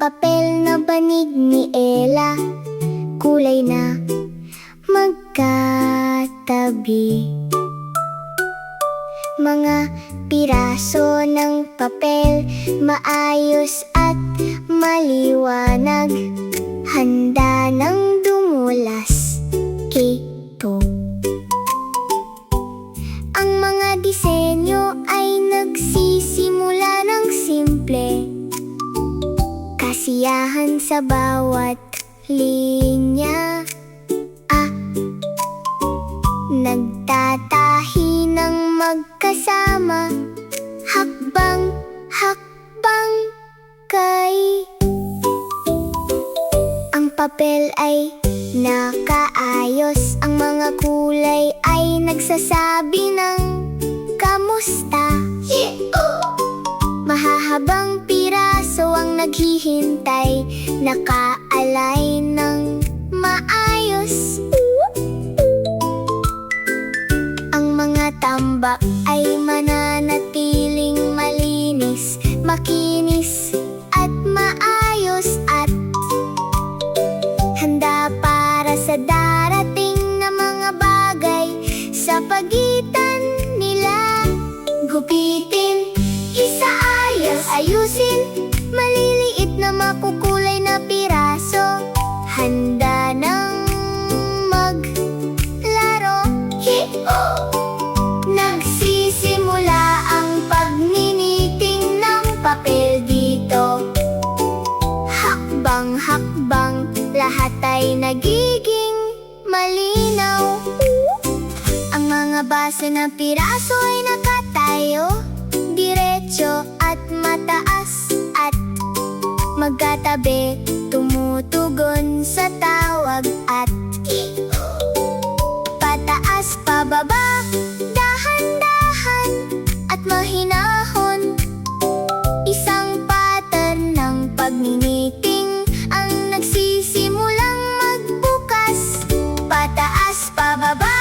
papel na banig ni Ella, kulay na magkatabi. Mga piraso ng papel, maayos at maliwanag, handa nang dumulas ito. Ang mga disenyo ay nagsisimula ng simple, kasiyahan sa bawat linya. Nagtatahi ng magkasama, hakbang kay. Ang papel ay nakaayos, ang mga kulay ay nagsasabi ng kamusta. Mahahabang piraso ang naghihintay, nakaalay ng maayos. Ang mga tambak ay mananatiling malinis, makinis at maayos, at handa para sa darating na mga bagay sa pagitan nila. Gupitin, isaayos, ayusin, maliliit na makukulay na piraso, handa ng maglaro. Nagsisimula ang pagniniting ng papel dito. Hakbang, lahat ay nagiging malinaw. Ang mga base ng piraso ay nakatayo, diretso at mataas, at magkatabi, tumutugon sa tawag at pataas, pababa, dahan-dahan at mahinahon. Isang pattern ng pagniniting ang nagsisimulang magbukas, pataas, pababa,